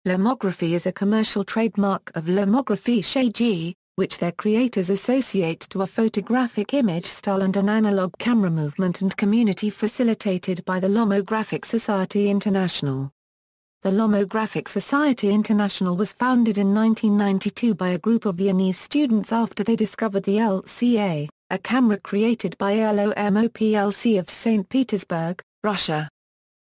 Lomography is a commercial trademark of Lomographische AG, which their creators associate to a photographic image style and an analog camera movement and community facilitated by the Lomographic Society International. The Lomographic Society International was founded in 1992 by a group of Viennese students after they discovered the LCA, a camera created by Lomo plc of St. Petersburg, Russia.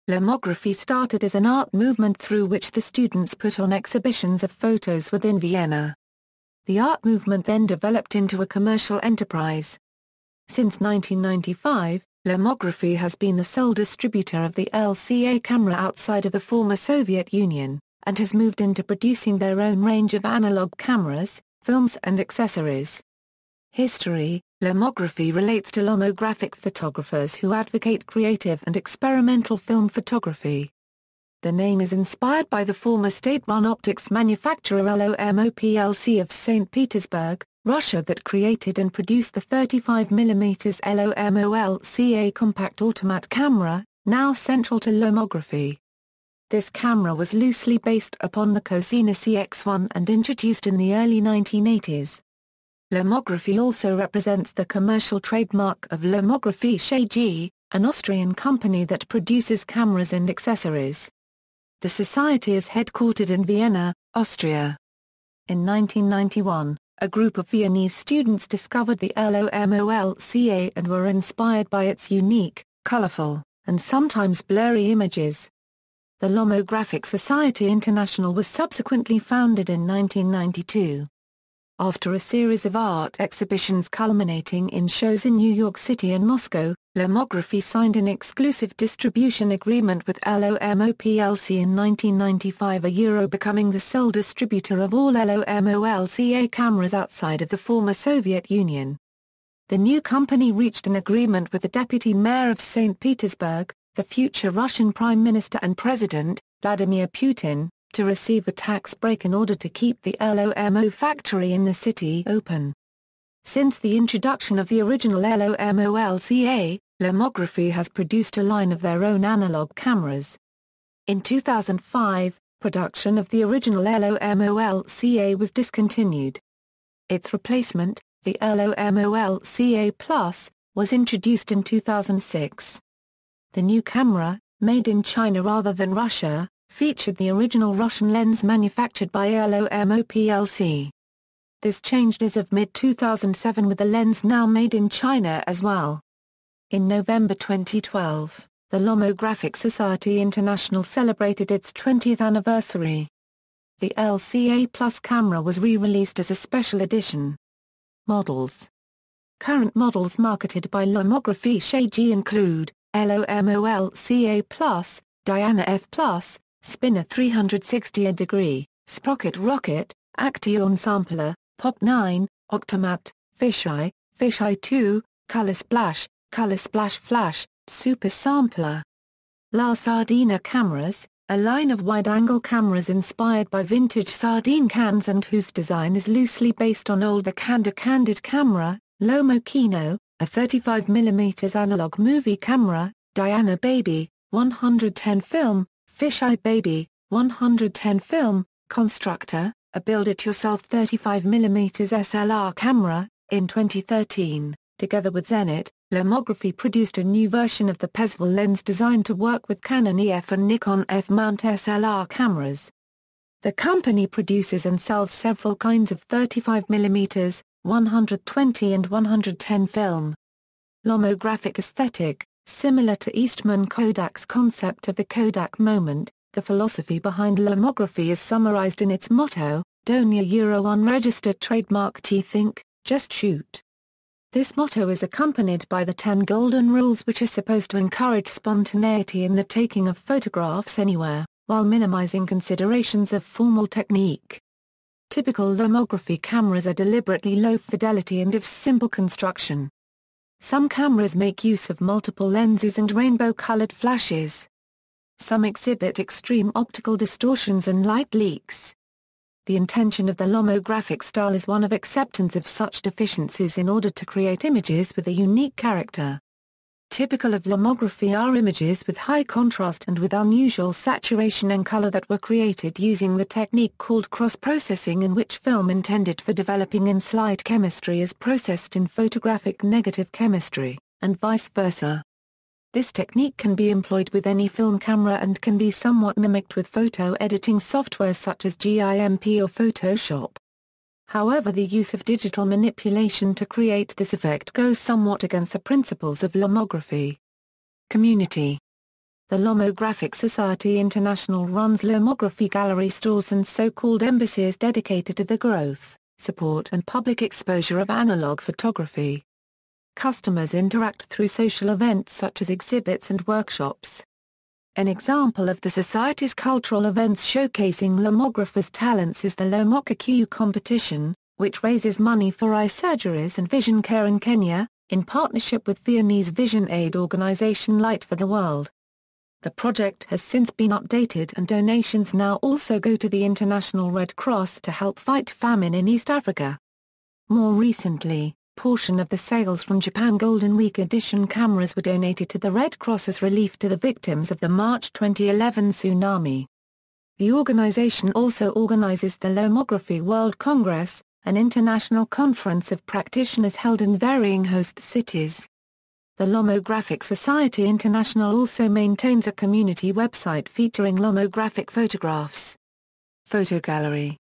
Lomography started as an art movement through which the students put on exhibitions of photos within Vienna. The art movement then developed into a commercial enterprise. Since 1995, Lomography has been the sole distributor of the LCA camera outside of the former Soviet Union, and has moved into producing their own range of analog cameras, films and accessories. History: Lomography relates to lomographic photographers who advocate creative and experimental film photography. The name is inspired by the former state-run optics manufacturer Lomo plc of St. Petersburg, Russia that created and produced the 35mm Lomo LCA compact automat camera, now central to lomography. This camera was loosely based upon the Cosina CX-1 and introduced in the early 1980s. Lomography also represents the commercial trademark of Lomographische AG, an Austrian company that produces cameras and accessories. The society is headquartered in Vienna, Austria. In 1991, a group of Viennese students discovered the Lomo LCA and were inspired by its unique, colorful, and sometimes blurry images. The Lomographic Society International was subsequently founded in 1992. After a series of art exhibitions culminating in shows in New York City and Moscow, Lomography signed an exclusive distribution agreement with Lomo plc in 1995, becoming the sole distributor of all Lomo LCA cameras outside of the former Soviet Union. The new company reached an agreement with the deputy mayor of St. Petersburg, the future Russian Prime Minister and President, Vladimir Putin, to receive a tax break in order to keep the Lomo factory in the city open. Since the introduction of the original Lomo LCA, Lomography has produced a line of their own analog cameras. In 2005, production of the original Lomo LCA was discontinued. Its replacement, the Lomo LCA Plus, was introduced in 2006. The new camera, made in China rather than Russia, featured the original Russian lens manufactured by Lomo plc. This changed as of mid-2007 with the lens now made in China as well. In November 2012, the Lomographic Society International celebrated its 20th anniversary. The LCA Plus camera was re-released as a special edition. Models. Current models marketed by Lomographische AG include Lomo LCA Plus, Diana F Plus, Spinner 360°, Sprocket Rocket, Action Sampler, Pop 9, Octomat, Fisheye, Fisheye 2, Color Splash Flash, Super Sampler. La Sardina cameras, a line of wide-angle cameras inspired by vintage sardine cans and whose design is loosely based on older Candid camera, Lomo Kino, a 35mm analog movie camera, Diana Baby, 110 film, Fisheye Baby, 110 film, Constructor, a build-it-yourself 35mm SLR camera. In 2013, together with Zenit, Lomography produced a new version of the Pezvel lens designed to work with Canon EF and Nikon F-mount SLR cameras. The company produces and sells several kinds of 35mm, 120 and 110 film. Lomographic aesthetic. Similar to Eastman Kodak's concept of the Kodak moment, the philosophy behind Lomography is summarized in its motto, Donia unregistered trademark think, just shoot. This motto is accompanied by the 10 golden rules which are supposed to encourage spontaneity in the taking of photographs anywhere, while minimizing considerations of formal technique. Typical Lomography cameras are deliberately low fidelity and of simple construction. Some cameras make use of multiple lenses and rainbow-colored flashes. Some exhibit extreme optical distortions and light leaks. The intention of the lomographic style is one of acceptance of such deficiencies in order to create images with a unique character. Typical of lomography are images with high contrast and with unusual saturation and color that were created using the technique called cross-processing, in which film intended for developing in slide chemistry is processed in photographic negative chemistry, and vice versa. This technique can be employed with any film camera and can be somewhat mimicked with photo editing software such as GIMP or Photoshop. However, the use of digital manipulation to create this effect goes somewhat against the principles of lomography. Community. The Lomographic Society International runs lomography gallery stores and so-called embassies dedicated to the growth, support and public exposure of analog photography. Customers interact through social events such as exhibits and workshops. An example of the Society's cultural events showcasing lomographers' talents is the Lomographic competition, which raises money for eye surgeries and vision care in Kenya, in partnership with Viennese vision aid organization Light for the World. The project has since been updated and donations now also go to the International Red Cross to help fight famine in East Africa. More recently, portion of the sales from Japan Golden Week edition cameras were donated to the Red Cross as relief to the victims of the March 2011 tsunami. The organization also organizes the Lomography World Congress, an international conference of practitioners held in varying host cities. The Lomographic Society International also maintains a community website featuring lomographic photographs. Photo gallery.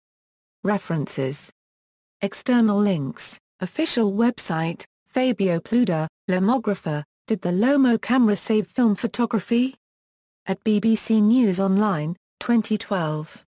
References. External links. Official website, Fabio Pluda, Lomographer, did the Lomo camera save film photography? At BBC News Online, 2012.